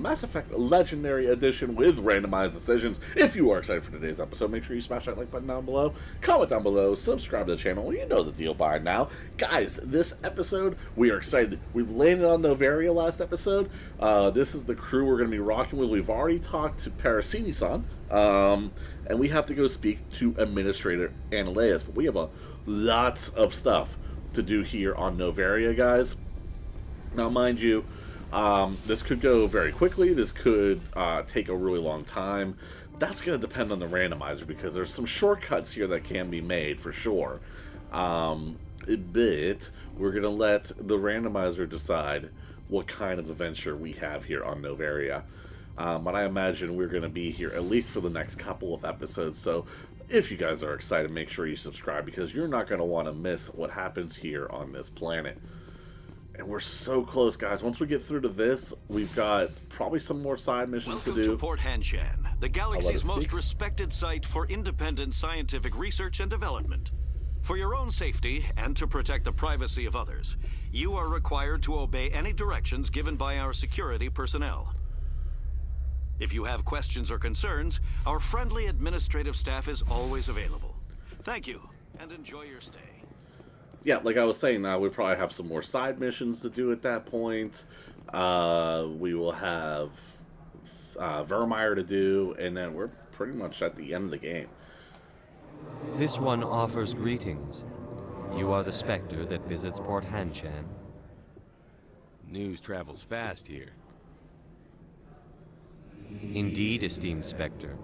Mass Effect Legendary Edition with randomized decisions. If you are excited for today's episode, make sure you smash that like button down below, comment down below, subscribe to the channel. You know the deal by now. Guys, this episode, we are excited. We landed on Noveria last episode. This is the crew we're going to be rocking with. We've already talked to Parasini-san, and we have to go speak to Administrator Analeas, but we have lots of stuff to do here on Noveria, guys. Now, mind you, this could go very quickly. This could take a really long time. That's going to depend on the randomizer, because there's some shortcuts here that can be made for sure. But we're going to let the randomizer decide what kind of adventure we have here on Noveria. But I imagine we're going to be here at least for the next couple of episodes. So if you guys are excited, make sure you subscribe, because you're not going to want to miss what happens here on this planet. And we're so close, guys. Once we get through to this, we've got probably some more side missions to do. Welcome to Port Hanshan, the galaxy's most respected site for independent scientific research and development. For your own safety and to protect the privacy of others, you are required to obey any directions given by our security personnel. If you have questions or concerns, our friendly administrative staff is always available. Thank you, and enjoy your stay. Yeah, like I was saying, we probably have some more side missions to do at that point. We will have Vermeer to do, and then we're pretty much at the end of the game. This one offers greetings. You are the Spectre that visits Port Hanshan. News travels fast here. Indeed, esteemed Spectre.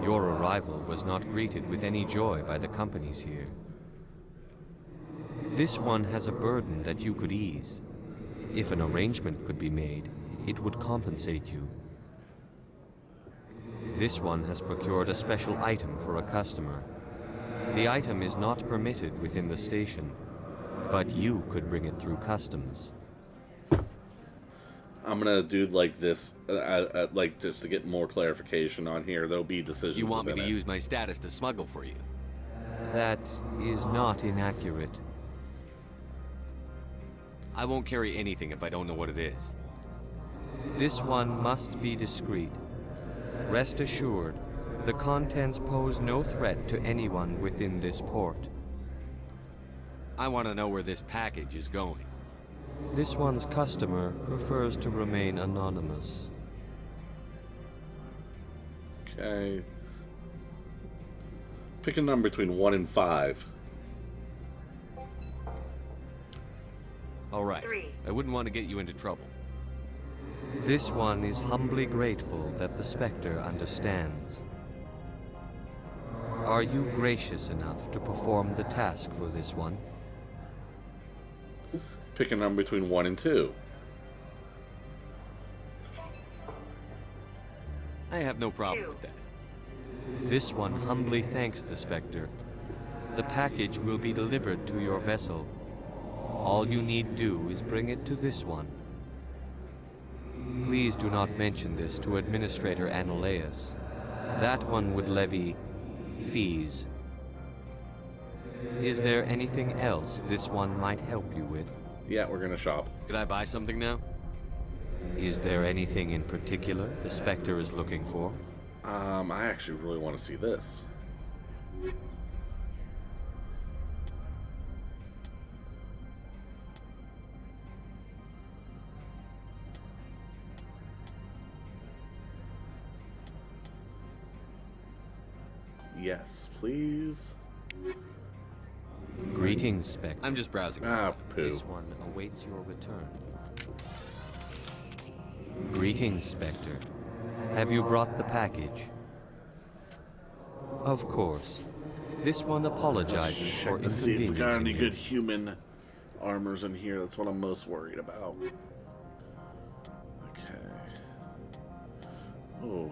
Your arrival was not greeted with any joy by the companies here. This one has a burden that you could ease. If an arrangement could be made, it would compensate you. This one has procured a special item for a customer. The item is not permitted within the station, but you could bring it through customs. I'm gonna do like this, like just to get more clarification on here. There'll be decisions. You want me to use my status to smuggle for you? That is not inaccurate. I won't carry anything if I don't know what it is. This one must be discreet. Rest assured, the contents pose no threat to anyone within this port. I want to know where this package is going. This one's customer prefers to remain anonymous. Okay. Pick a number between 1 and 5. All right. 3. I wouldn't want to get you into trouble. This one is humbly grateful that the Spectre understands. Are you gracious enough to perform the task for this one? Pick a number between 1 and 2. I have no problem with that. This one humbly thanks the Spectre. The package will be delivered to your vessel. All you need do is bring it to this one. Please do not mention this to Administrator Analeas. That one would levy fees. Is there anything else this one might help you with? Yeah, we're gonna shop. Could I buy something now? Is there anything in particular the Spectre is looking for? I actually really want to see this. Yes, please. Greetings, Spectre. I'm just browsing. Ah, poo. This one awaits your return. Greetings, Spectre. Have you brought the package? Of course. This one apologizes for Check to see if we got any inconveniencing good you. human armors in here. That's what I'm most worried about. Okay. Oh,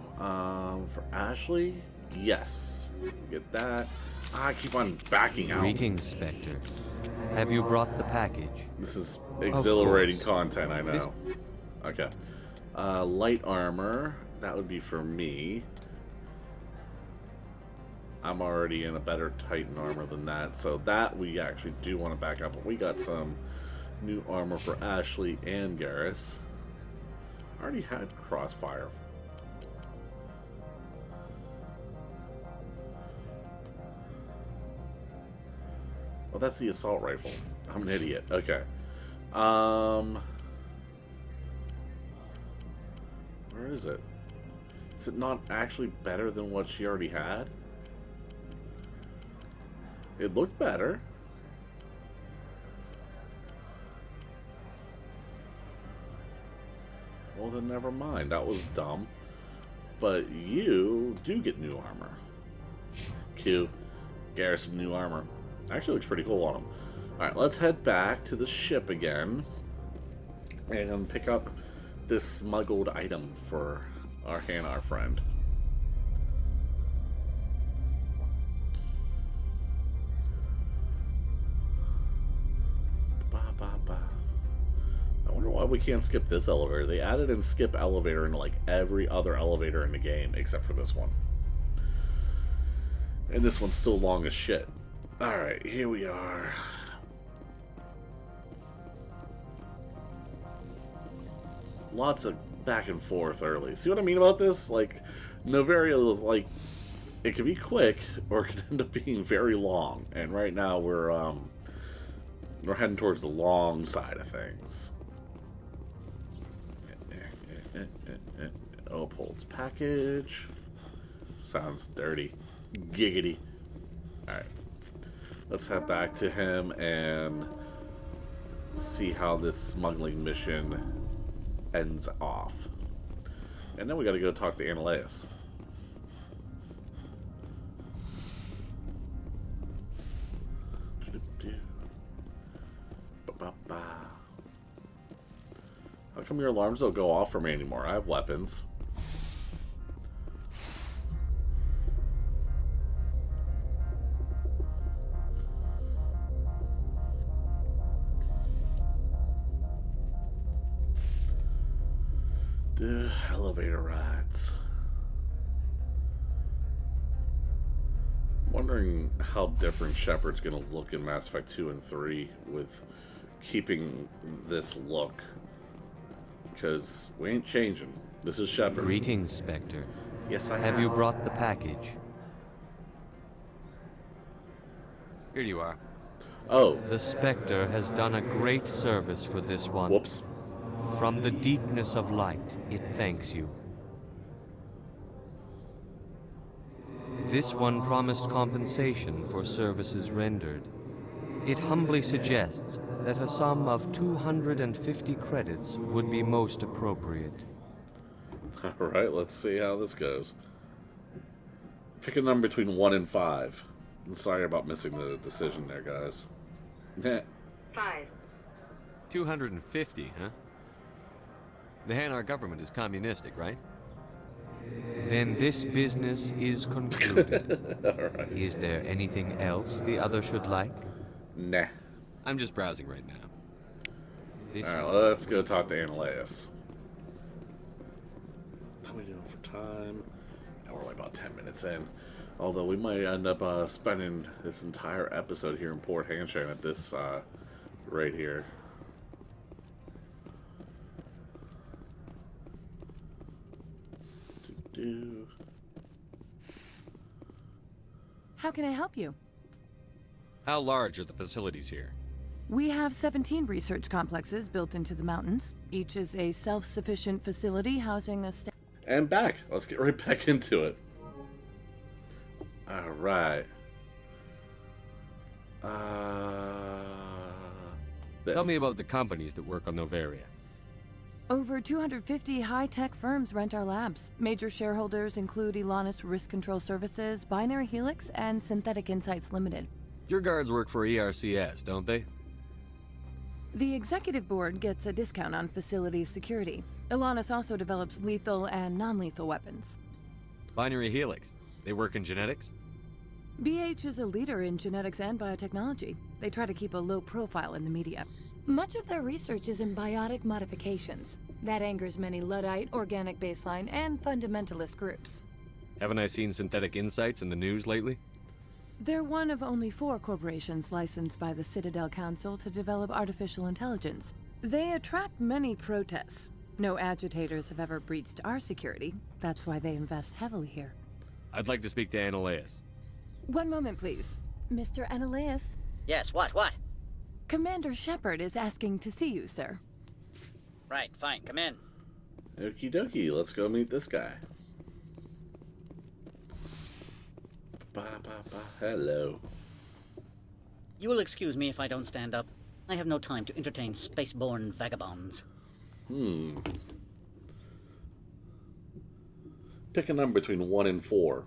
for Ashley? Yes. Get that. I keep on backing out. Greetings, Spectre. Have you brought the package? This is exhilarating course. content, I know. Okay. Light armor. That would be for me. I'm already in a better Titan armor than that, so that we actually do want to back up. But we got some new armor for Ashley and Garrus. I already had crossfire. Well, that's the assault rifle. I'm an idiot. Okay. Where is it? Is it not actually better than what she already had? It looked better. Well, then never mind. That was dumb. But you do get new armor. Cute. Garrison new armor. Actually looks pretty cool on him. Alright, let's head back to the ship again. And pick up this smuggled item for our Hanar friend. I wonder why we can't skip this elevator. They added in skip elevator into like every other elevator in the game except for this one. And this one's still long as shit. Alright, here we are. Lots of back and forth early. See what I mean about this? Like, Novaria is like, it could be quick or it could end up being very long. And right now we're heading towards the long side of things. Opald's package. Sounds dirty. Giggity. Alright. Let's head back to him and see how this smuggling mission ends off. And then we gotta go talk to Annaleus. How come your alarms don't go off for me anymore? I have weapons. The elevator rides. Wondering how different Shepard's gonna look in Mass Effect 2 and 3 with keeping this look. Because we ain't changing. This is Shepard. Greetings, Spectre. Yes, I Have you brought the package? Here you are. Oh. The Spectre has done a great service for this one. Whoops. From the deepness of light, it thanks you. This one promised compensation for services rendered. It humbly suggests that a sum of 250 credits would be most appropriate. Alright, let's see how this goes. Pick a number between 1 and 5. I'm sorry about missing the decision there, guys. 5. 250, huh? The Hanar government is communistic, right? Then this business is concluded. Alright. Is there anything else the other should like? Nah. I'm just browsing right now. Alright, let's go talk to Annaleus. How are we doing for time? Now we're only about 10 minutes in. Although we might end up spending this entire episode here in Port Hanshan at this right here. How can I help you? How large are the facilities here? We have 17 research complexes built into the mountains. Each is a self-sufficient facility housing a And back. Let's get right back into it. Alright. Tell me about the companies that work on Novaria. Over 250 high-tech firms rent our labs. Major shareholders include Elanus Risk Control Services, Binary Helix, and Synthetic Insights Limited. Your guards work for ERCS, don't they? The executive board gets a discount on facility security. Elanus also develops lethal and non-lethal weapons. Binary Helix. They work in genetics? BH is a leader in genetics and biotechnology. They try to keep a low profile in the media. Much of their research is in biotic modifications. That angers many Luddite, organic baseline, and fundamentalist groups. Haven't I seen Synthetic Insights in the news lately? They're one of only 4 corporations licensed by the Citadel Council to develop artificial intelligence. They attract many protests. No agitators have ever breached our security. That's why they invest heavily here. I'd like to speak to Annaleus. One moment, please. Mr. Annaleus? Yes, what? Commander Shepard is asking to see you, sir. Right, fine, come in. Okie dokie, let's go meet this guy. Hello. You will excuse me if I don't stand up. I have no time to entertain spaceborne vagabonds. Pick a number between 1 and 4.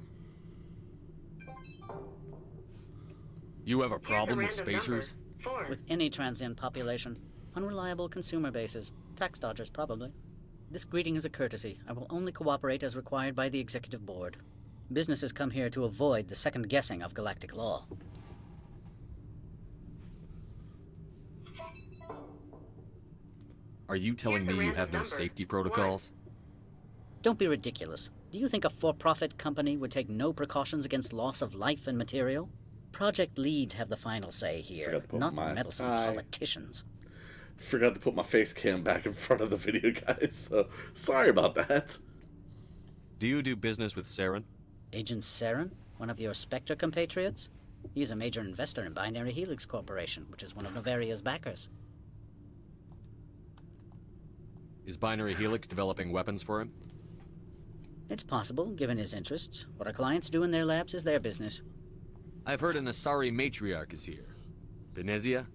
You have a problem with spacers? With any transient population. Unreliable consumer bases. Tax dodgers, probably. This greeting is a courtesy. I will only cooperate as required by the Executive Board. Businesses come here to avoid the second guessing of galactic law. Are you telling me you have no safety protocols? Don't be ridiculous. Do you think a for-profit company would take no precautions against loss of life and material? Project leads have the final say here, not meddlesome politicians. Forgot to put my face cam back in front of the video, guys, so sorry about that. Do you do business with Saren? Agent Saren? One of your Spectre compatriots? He's a major investor in Binary Helix Corporation, which is one of Novaria's backers. Is Binary Helix developing weapons for him? It's possible, given his interests. What our clients do in their labs is their business. I've heard an Asari matriarch is here. Benezia?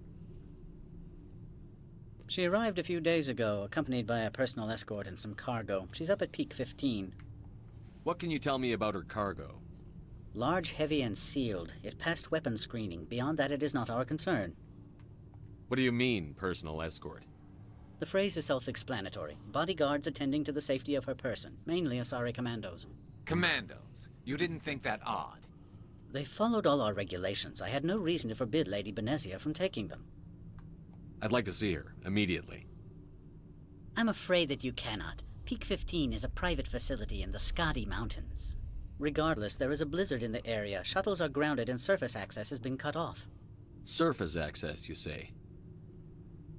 She arrived a few days ago, accompanied by a personal escort and some cargo. She's up at Peak 15. What can you tell me about her cargo? Large, heavy, and sealed. It passed weapons screening. Beyond that, it is not our concern. What do you mean, personal escort? The phrase is self-explanatory. Bodyguards attending to the safety of her person, mainly Asari commandos. Commandos? You didn't think that odd? They followed all our regulations. I had no reason to forbid Lady Benezia from taking them. I'd like to see her, immediately. I'm afraid that you cannot. Peak 15 is a private facility in the Skadi Mountains. Regardless, there is a blizzard in the area. Shuttles are grounded and surface access has been cut off. Surface access, you say?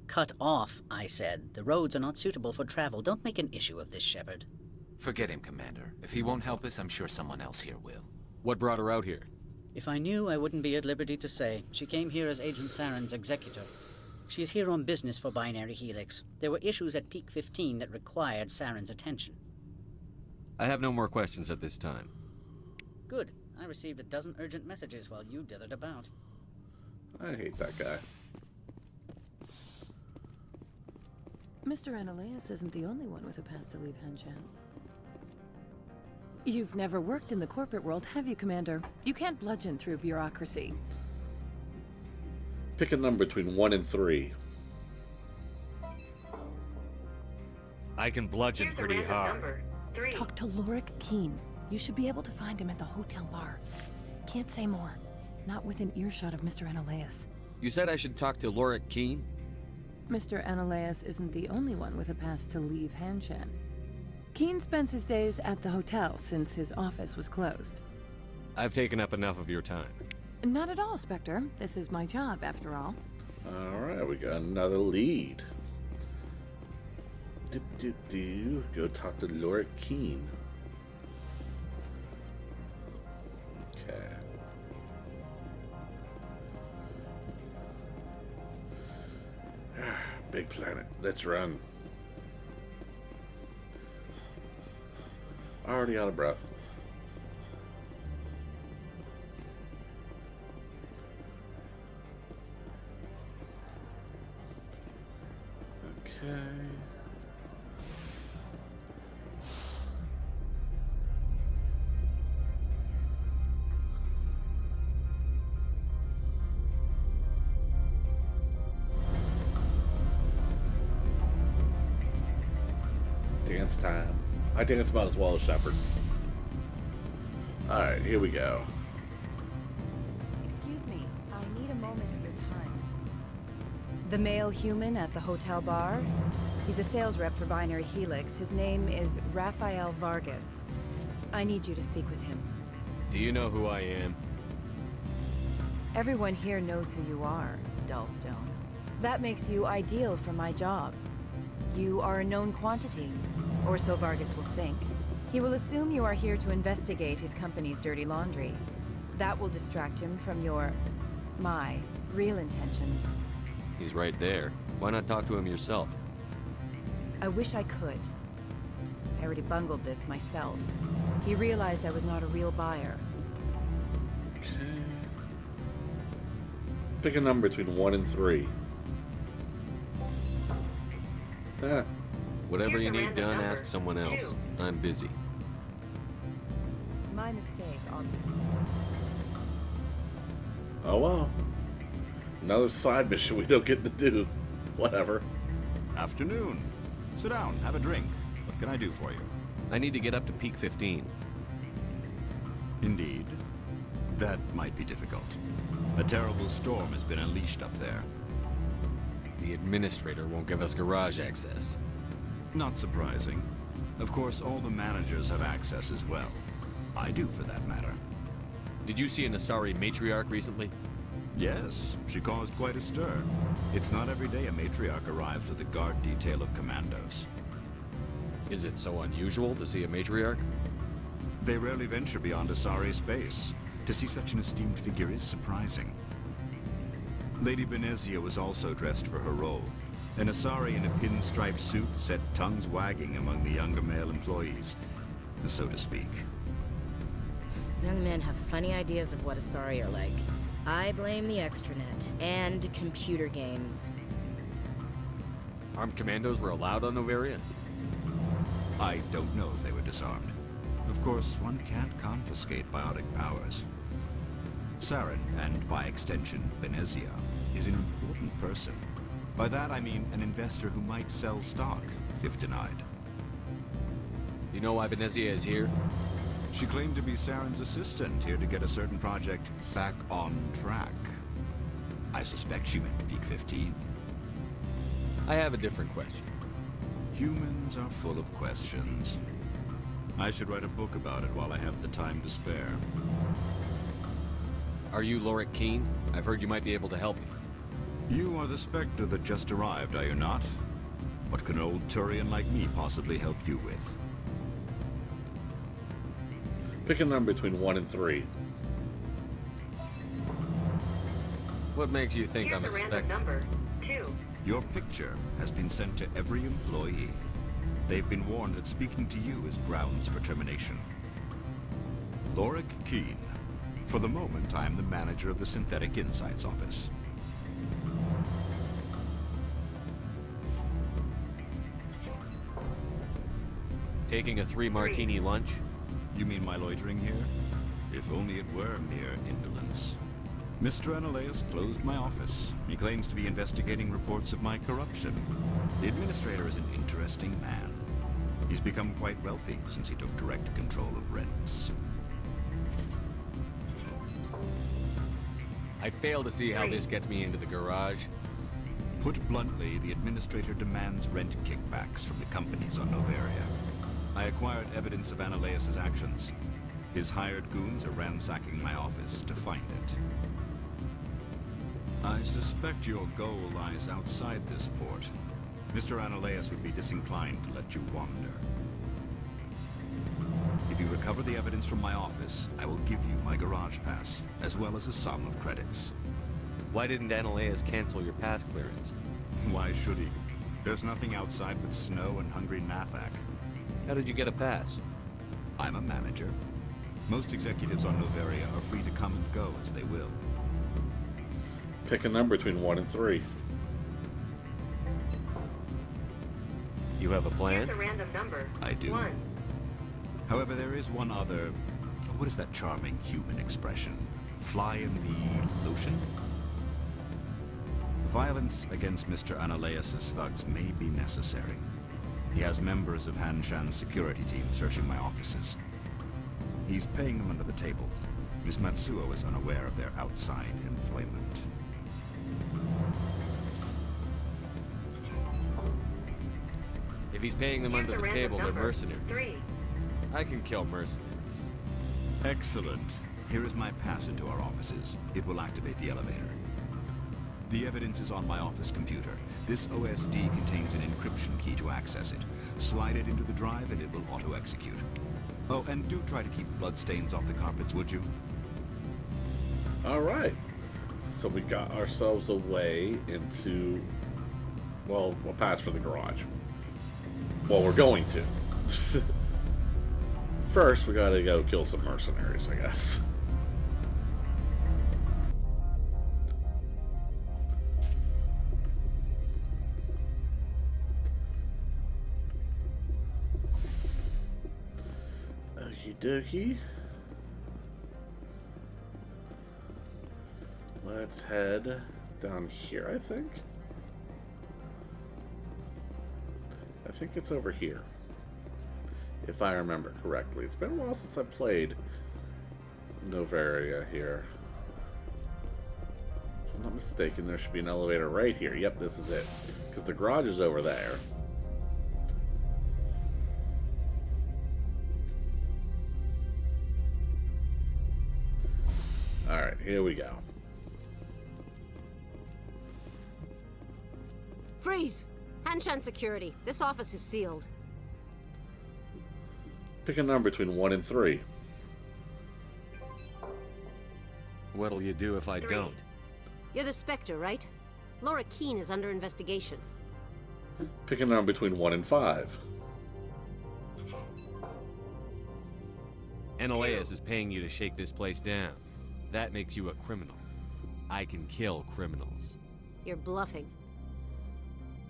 Cut off, I said. The roads are not suitable for travel. Don't make an issue of this, Shepard. Forget him, Commander. If he won't help us, I'm sure someone else here will. What brought her out here? If I knew, I wouldn't be at liberty to say. She came here as Agent Saren's executor. She is here on business for Binary Helix. There were issues at Peak 15 that required Saren's attention. I have no more questions at this time. Good. I received a dozen urgent messages while you dithered about. I hate that guy. Mr. Annaleus isn't the only one with a pass to leave Hanshan. You've never worked in the corporate world, have you, Commander? You can't bludgeon through bureaucracy. Pick a number between 1 and 3. I can bludgeon pretty hard. Talk to Lorik Keen. You should be able to find him at the hotel bar. Can't say more. Not within earshot of Mr. Annaleus. You said I should talk to Lorik Keen? Mr. Annaleus isn't the only one with a pass to leave Hanshan. Keen spends his days at the hotel since his office was closed. I've taken up enough of your time. Not at all, Spectre. This is my job, after all. Alright, we got another lead. Go talk to Lorik Keen. Okay. Big planet. Let's run. Already out of breath. Okay. Dance time. I dance about as well as Shepard. Alright, here we go. Excuse me, I need a moment of your time. The male human at the hotel bar? He's a sales rep for Binary Helix. His name is Rafael Vargas. I need you to speak with him. Do you know who I am? Everyone here knows who you are, Dullstone. That makes you ideal for my job. You are a known quantity, or so Vargas will think. He will assume you are here to investigate his company's dirty laundry. That will distract him from my real intentions. He's right there. Why not talk to him yourself? I wish I could. I already bungled this myself. He realized I was not a real buyer. Okay. Pick a number between 1 and 3. Ah. Whatever you need done, ask someone else. I'm busy. My mistake, obviously. Oh well. Another side mission we don't get to do. Whatever. Afternoon. Sit down, have a drink. What can I do for you? I need to get up to Peak 15. Indeed. That might be difficult. A terrible storm has been unleashed up there. The administrator won't give us garage access. Not surprising. Of course, all the managers have access as well. I do, for that matter. Did you see an Asari matriarch recently? Yes, she caused quite a stir. It's not every day a matriarch arrives with a guard detail of commandos. Is it so unusual to see a matriarch? They rarely venture beyond Asari space. To see such an esteemed figure is surprising. Lady Benezia was also dressed for her role. An Asari in a pinstriped suit set tongues wagging among the younger male employees, so to speak. Young men have funny ideas of what Asari are like. I blame the extranet and computer games. Armed commandos were allowed on Noveria? I don't know if they were disarmed. Of course, one can't confiscate biotic powers. Saren, and by extension, Benezia, is an important person. By that I mean an investor who might sell stock, if denied. You know why Benezia is here? She claimed to be Saren's assistant, here to get a certain project back on track. I suspect she meant Peak 15. I have a different question. Humans are full of questions. I should write a book about it while I have the time to spare. Are you Lorik Keen? I've heard you might be able to help me. You are the Spectre that just arrived, are you not? What can an old Turian like me possibly help you with? Pick a number between 1 and 3. What makes you think I'm a Spectre? Number 2. Your picture has been sent to every employee. They've been warned that speaking to you is grounds for termination. Lorik Keen. For the moment, I am the manager of the Synthetic Insights Office. Taking a 3-martini lunch? You mean my loitering here? If only it were mere indolence. Mr. Analeus closed my office. He claims to be investigating reports of my corruption. The administrator is an interesting man. He's become quite wealthy since he took direct control of rents. I fail to see how this gets me into the garage. Put bluntly, the administrator demands rent kickbacks from the companies on Noveria. I acquired evidence of Analeus' actions. His hired goons are ransacking my office to find it. I suspect your goal lies outside this port. Mr. Analeus would be disinclined to let you wander. If you recover the evidence from my office, I will give you my garage pass, as well as a sum of credits. Why didn't Analeus cancel your pass clearance? Why should he? There's nothing outside but snow and hungry Nathak. How did you get a pass? I'm a manager. Most executives on Noveria are free to come and go as they will. Pick a number between 1 and 3. You have a plan? Here's a random number. I do. 1. However, there is one other... What is that charming human expression? Fly in the lotion? Violence against Mr. Analeus' thugs may be necessary. He has members of Hanshan's security team searching my offices. He's paying them under the table. Miss Matsuo is unaware of their outside employment. If he's paying them under the table, they're mercenaries. 3. I can kill mercenaries. Excellent. Here is my pass into our offices. It will activate the elevator. The evidence is on my office computer. This OSD contains an encryption key to access it. Slide it into the drive and it will auto-execute. Oh, and do try to keep bloodstains off the carpets, would you? Alright. So we got ourselves a way into... Well, we'll pass for the garage. Well, we're going to. First, we gotta go kill some mercenaries, I guess. Okie dokie. Let's head down here, I think. I think it's over here, if I remember correctly. It's been a while since I played Novaria here. If I'm not mistaken, there should be an elevator right here. Yep, this is it. Because the garage is over there. Alright, here we go. Freeze! Hanshan security. This office is sealed. Pick a number between 1 and 3. What'll you do if I don't? You're the Spectre, right? Laura Keene is under investigation. Pick a number between 1 and 5. Ananias is paying you to shake this place down. That makes you a criminal. I can kill criminals. You're bluffing.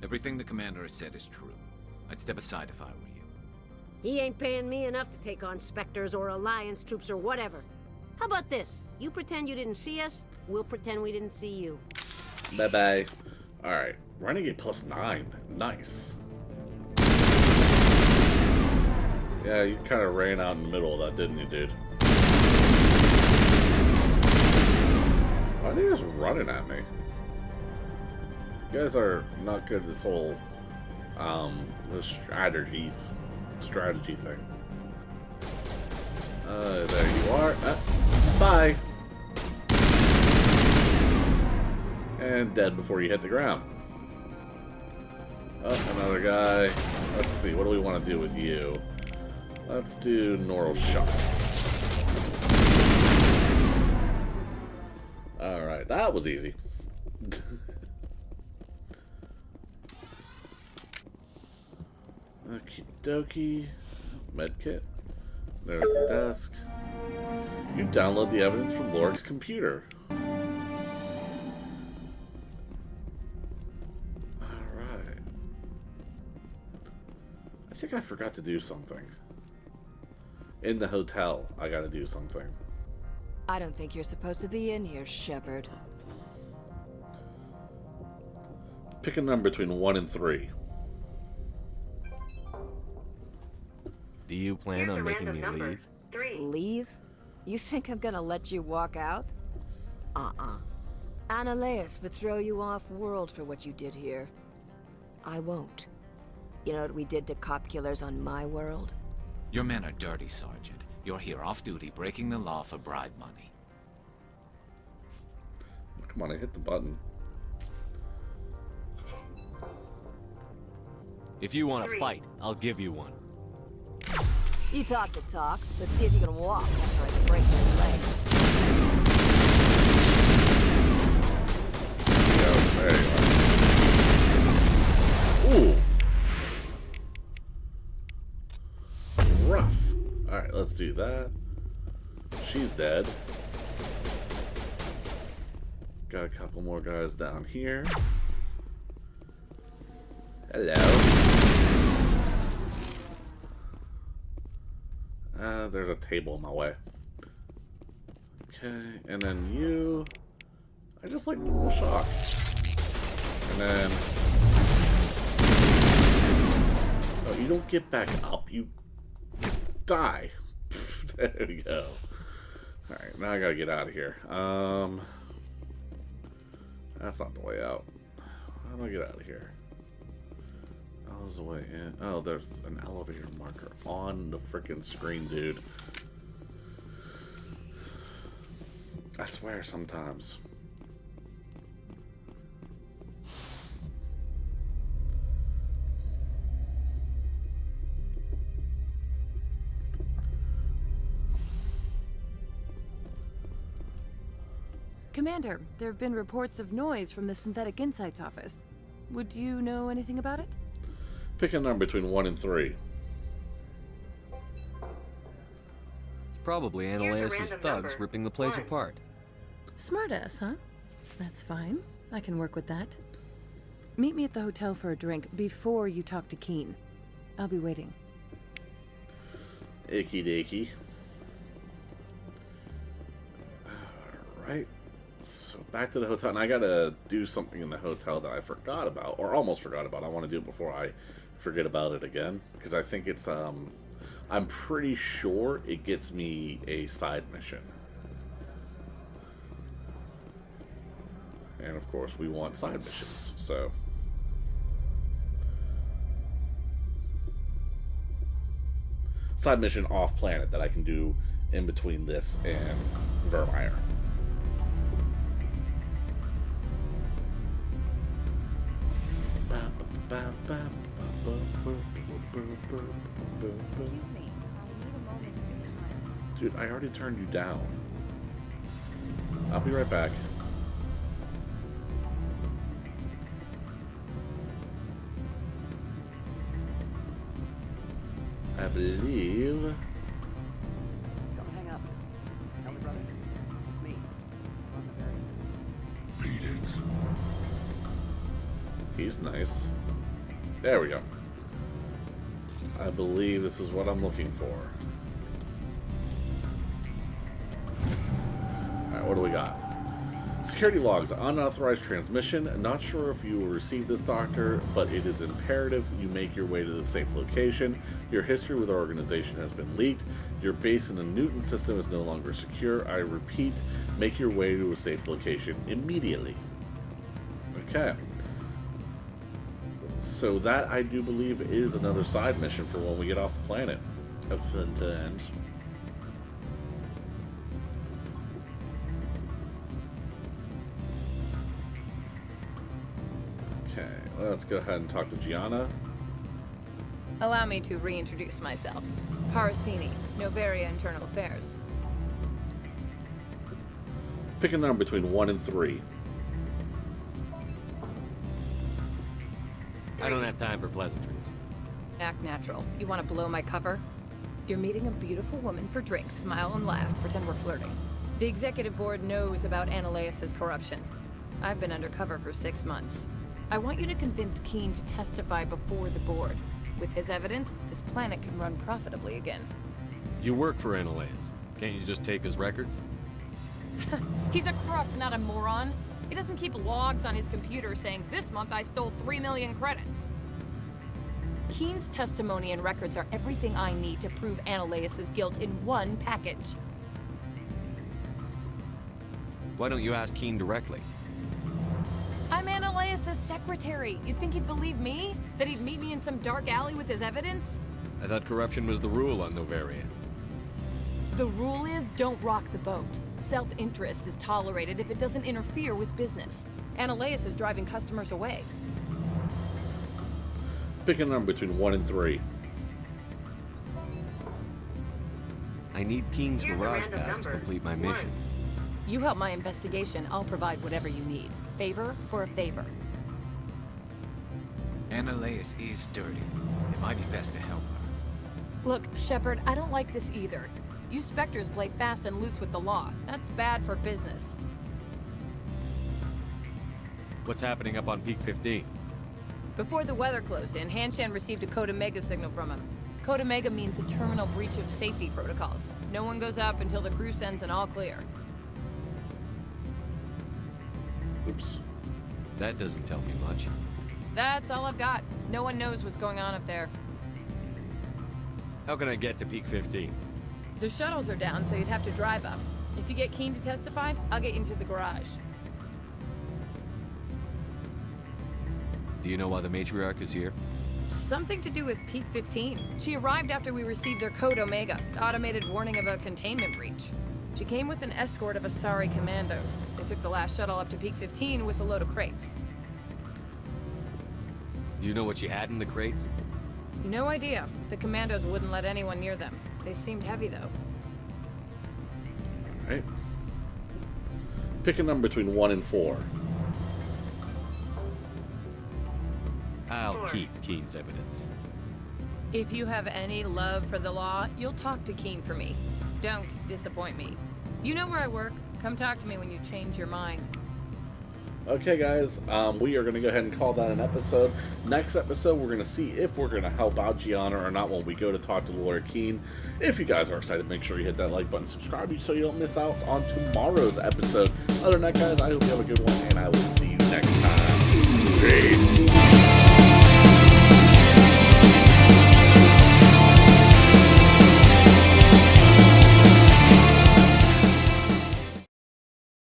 Everything the commander has said is true. I'd step aside if I were you. He ain't paying me enough to take on Spectres or Alliance troops or whatever. How about this? You pretend you didn't see us, we'll pretend we didn't see you. Bye-bye. Alright, Renegade +9. Nice. Yeah, you kind of ran out in the middle of that, didn't you, dude? Why are they just running at me? You guys are not good at this whole, the strategy thing. There you are. Bye! And dead before you hit the ground. Oh, another guy. Let's see, what do we want to do with you? Let's do Neural Shock. Alright, that was easy. Okie dokie. Medkit. There's the desk. You download the evidence from Lorg's computer. Alright. I think I forgot to do something. In the hotel, I gotta do something. I don't think you're supposed to be in here, Shepard. Pick a number between 1 and 3. Do you plan on making me leave? 3. Leave? You think I'm gonna let you walk out? Ananias would throw you off-world for what you did here. I won't. You know what we did to cop killers on my world? Your men are dirty, Sergeant. You're here off-duty, breaking the law for bribe money. Come on, I hit the button. If you want to fight, I'll give you one. You talk the talk. Let's see if you can walk after I break your legs. There you are. Ooh. Rough. Alright, let's do that. She's dead. Got a couple more guys down here. Hello. There's a table in my way. Okay, and then you... I just like normal shock. And then... Oh, you don't get back up. You die. There we go. Alright, now I gotta get out of here. That's not the way out. How do I get out of here? Oh, there's a way in. Oh, there's an elevator marker on the freaking screen, dude. I swear sometimes. Commander, there have been reports of noise from the Synthetic Insights office. Would you know anything about it? Pick a number between 1 and 3. It's probably Ananias' thugs ripping the place apart. Smartass, huh? That's fine. I can work with that. Meet me at the hotel for a drink before you talk to Keen. I'll be waiting. Icky dakey. Alright. So back to the hotel. And I gotta do something in the hotel that I forgot about, or almost forgot about. I want to do it before I forget about it again. Because I think it's, I'm pretty sure it gets me a side mission. And of course, we want side missions, so. Side mission off planet that I can do in between this and Vermeer. Excuse me, I need a moment of your time. Dude, I already turned you down. I'll be right back. I believe. Don't hang up. Tell me, brother. It's me. I'm on the very. Beat it. He's nice. There we go. I believe this is what I'm looking for. Alright, what do we got? Security logs, unauthorized transmission. Not sure if you will receive this, Doctor, but it is imperative you make your way to the safe location. Your history with our organization has been leaked. Your base in the Newton system is no longer secure. I repeat, make your way to a safe location immediately. Okay. So that, I do believe, is another side mission for when we get off the planet. Of fun times. Okay, let's go ahead and talk to Gianna. Allow me to reintroduce myself. Parasini, Novaria Internal Affairs. Pick a number between 1 and 3. I don't have time for pleasantries. Act natural. You want to blow my cover? You're meeting a beautiful woman for drinks. Smile and laugh. Pretend we're flirting. The executive board knows about Ananias' corruption. I've been undercover for 6 months. I want you to convince Keen to testify before the board. With his evidence, this planet can run profitably again. You work for Ananias. Can't you just tape his records? He's a crook, not a moron. He doesn't keep logs on his computer saying, this month I stole 3 million credits. Keen's testimony and records are everything I need to prove Ananias' guilt in one package. Why don't you ask Keen directly? I'm Ananias' secretary. You'd think he'd believe me? That he'd meet me in some dark alley with his evidence? I thought corruption was the rule on Novaria. The rule is, don't rock the boat. Self-interest is tolerated if it doesn't interfere with business. Ananias is driving customers away. Pick a number between 1 and 3. I need Keen's garage pass to complete my mission. You help my investigation, I'll provide whatever you need. Favor for a favor. Ananias is dirty. It might be best to help her. Look, Shepard, I don't like this either. You Spectres play fast and loose with the law. That's bad for business. What's happening up on Peak 15? Before the weather closed in, Hanshan received a Code Omega signal from him. Code Omega means a terminal breach of safety protocols. No one goes up until the crew sends an all clear. Oops. That doesn't tell me much. That's all I've got. No one knows what's going on up there. How can I get to Peak 15? The shuttles are down, so you'd have to drive up. If you get Keen to testify, I'll get you into the garage. Do you know why the matriarch is here? Something to do with Peak 15. She arrived after we received their Code Omega, automated warning of a containment breach. She came with an escort of Asari commandos. They took the last shuttle up to Peak 15 with a load of crates. Do you know what she had in the crates? No idea. The commandos wouldn't let anyone near them. They seemed heavy, though. Alright. Pick a number between 1 and 4. I'll keep Keen's evidence. If you have any love for the law, you'll talk to Keen for me. Don't disappoint me. You know where I work. Come talk to me when you change your mind. Okay, guys, we are going to go ahead and call that an episode. Next episode, we're going to see if we're going to help out Gianna or not when we go to talk to Lawyer Keen. If you guys are excited, make sure you hit that like button, subscribe so you don't miss out on tomorrow's episode. Other than that, guys, I hope you have a good one, and I will see you next time. Peace!